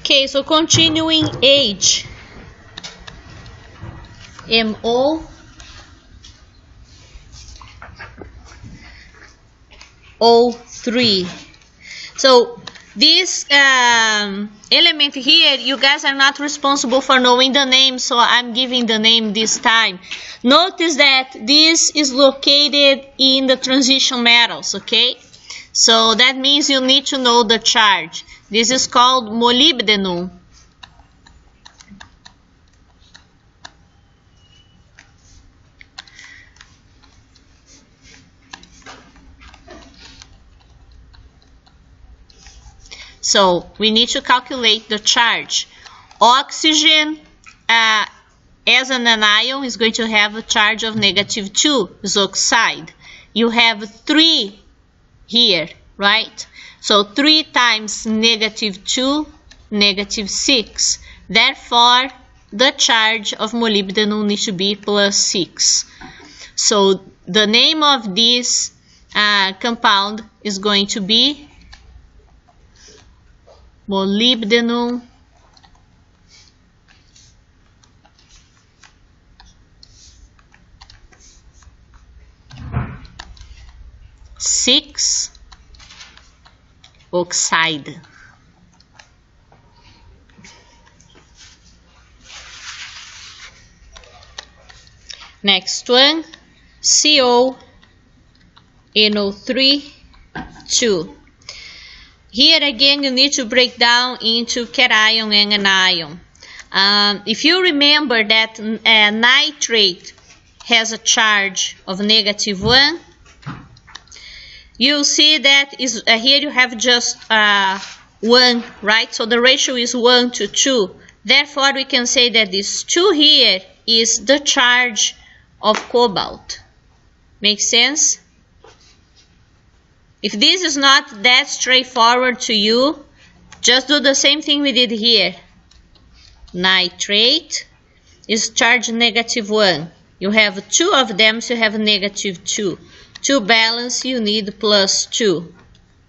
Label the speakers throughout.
Speaker 1: Okay, so continuing age. MO03. So this element here, you guys are not responsible for knowing the name, so I'm giving the name this time. Notice that this is located in the transition metals, okay? So that means you need to know the charge. This is called molybdenum. So we need to calculate the charge. Oxygen as an anion is going to have a charge of -2, is oxide. You have 3 here, right? So 3 times -2, -6. Therefore, the charge of molybdenum needs to be +6. So the name of this compound is going to be molybdenum 6 oxide. Next one, CONO3 2. Here again you need to break down into cation and anion. If you remember that nitrate has a charge of -1, you'll see that here you have just 1, right? So the ratio is 1 to 2. Therefore, we can say that this 2 here is the charge of cobalt. Make sense? If this is not that straightforward to you, just do the same thing we did here. Nitrate is charged -1. You have 2 of them, so you have -2. To balance, you need +2.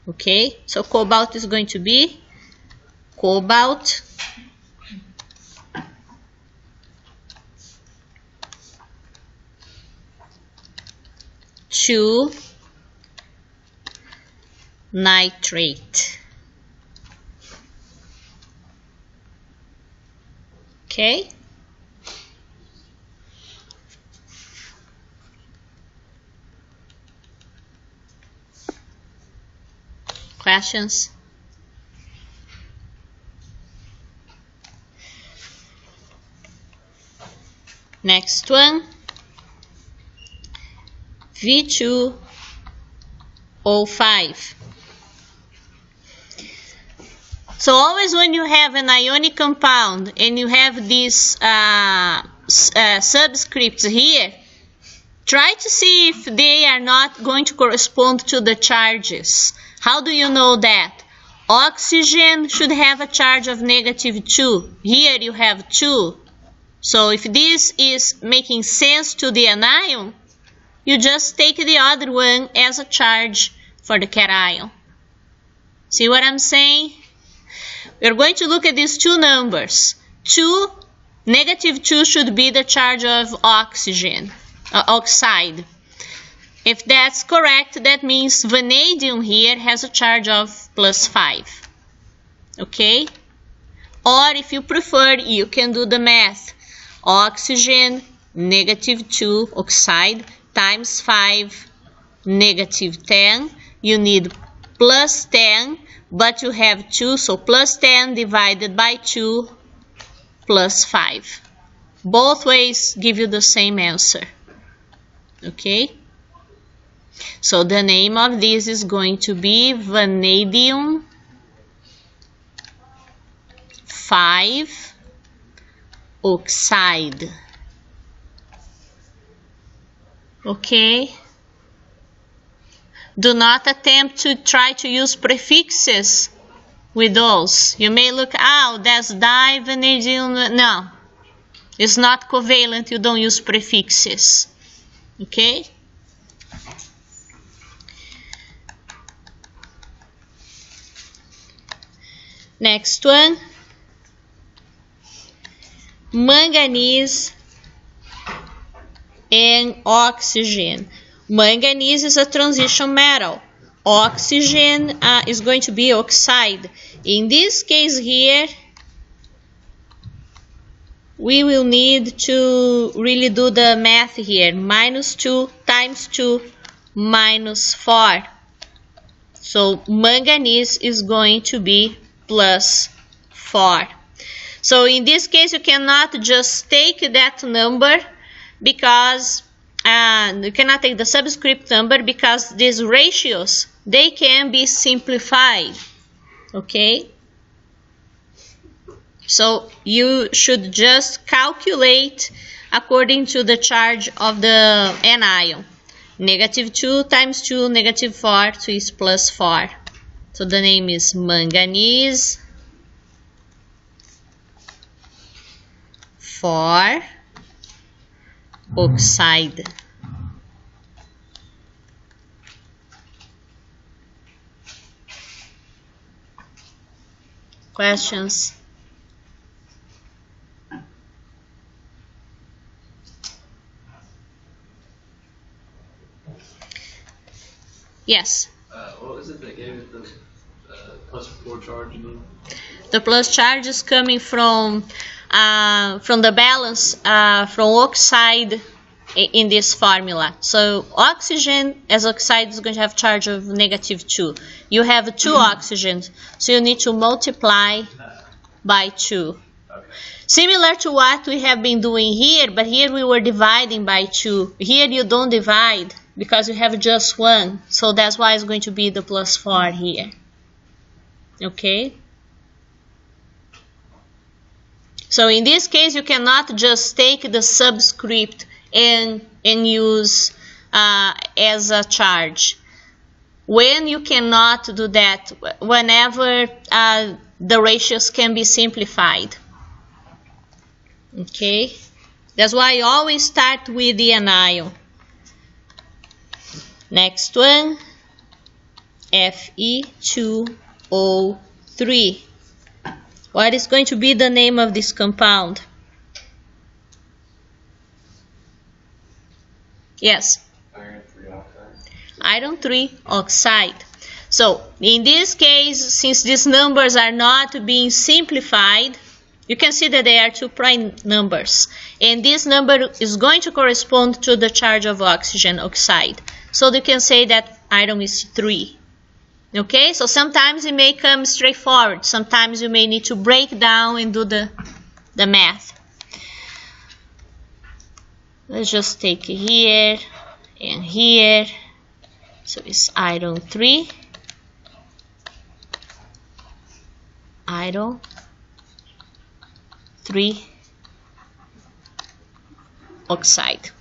Speaker 1: Okay, so cobalt is going to be cobalt 2 nitrate. Okay. Questions? Next one, V2O5. So always when you have an ionic compound and you have these subscripts here, try to see if they are not going to correspond to the charges. How do you know that? Oxygen should have a charge of -2. Here you have 2. So if this is making sense to the anion, you just take the other one as a charge for the cation. See what I'm saying? We're going to look at these 2 numbers. -2 should be the charge of oxygen, oxide. If that's correct, that means vanadium here has a charge of +5. Okay? Or if you prefer, you can do the math. Oxygen -2 oxide times 5 -10. You need +10, but you have 2, so +10 divided by 2 +5. Both ways give you the same answer. Okay? So the name of this is going to be vanadium 5 oxide. Okay? Do not attempt to try to use prefixes with those. You may look, oh, that's divanadium. No, it's not covalent. You don't use prefixes. Okay? Next one, manganese and oxygen. Manganese is a transition metal. Oxygen is going to be oxide. In this case here, we will need to really do the math here. -2 times 2 minus 4. So manganese is going to be plus 4. So in this case, you cannot just take that number because you cannot take the subscript number because these ratios, they can be simplified. Okay? So you should just calculate according to the charge of the anion. -2 times 2, -4, 2 is plus 4. So the name is manganese 4 oxide. Questions? Yes.
Speaker 2: What was it that gave it the plus 4 charge again?
Speaker 1: The plus charge is coming from the balance from oxide in this formula. So oxygen as oxide is going to have charge of -2. You have 2 oxygens, so you need to multiply by 2.
Speaker 2: Okay.
Speaker 1: Similar to what we have been doing here, but here we were dividing by 2. Here you don't divide because you have just 1. So that's why it's going to be the plus 4 here. Okay? So in this case, you cannot just take the subscript and use as a charge. When you cannot do that, whenever the ratios can be simplified. Okay? That's why you always start with the anion. Next one, Fe2O3. What is going to be the name of this compound? Yes?
Speaker 2: Iron 3 oxide.
Speaker 1: Iron 3 oxide. So, in this case, since these numbers are not being simplified, you can see that they are 2 prime numbers. And this number is going to correspond to the charge of oxygen oxide. So you can say that iron is 3. Okay, so sometimes it may come straightforward. Sometimes you may need to break down and do the math. Let's just take here and here. So it's iron 3. Iron 3 oxide.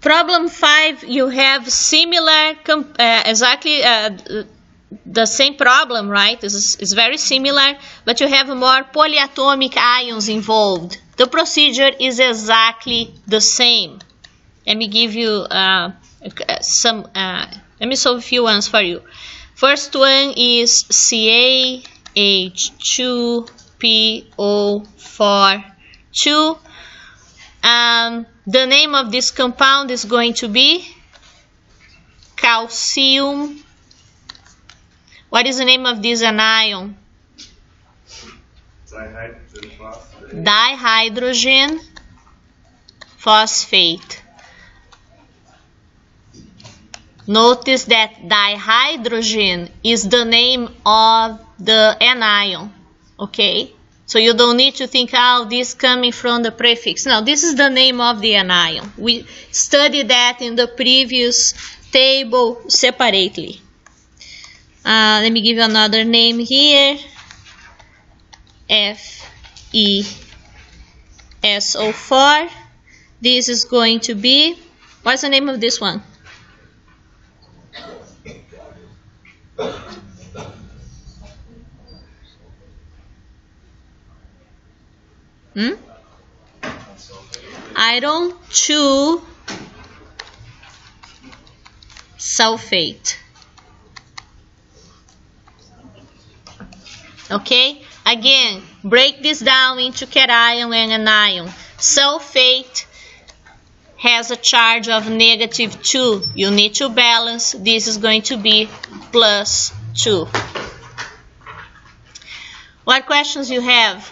Speaker 1: Problem 5, you have similar, exactly the same problem, right? It's very similar, but you have more polyatomic ions involved. The procedure is exactly the same. Let me give you let me solve a few ones for you. First one is CaH2PO4 the name of this compound is going to be calcium. What is the name of this anion? Dihydrogen phosphate. Notice that dihydrogen is the name of the anion. Okay? So you don't need to think, oh, this coming from the prefix. No, this is the name of the anion. We studied that in the previous table separately. Let me give you another name here. FeSO4. This is going to be, what's the name of this one? Iron 2 sulfate. Okay? Again, break this down into cation and anion. Sulfate has a charge of -2. You need to balance. This is going to be +2. What questions you have?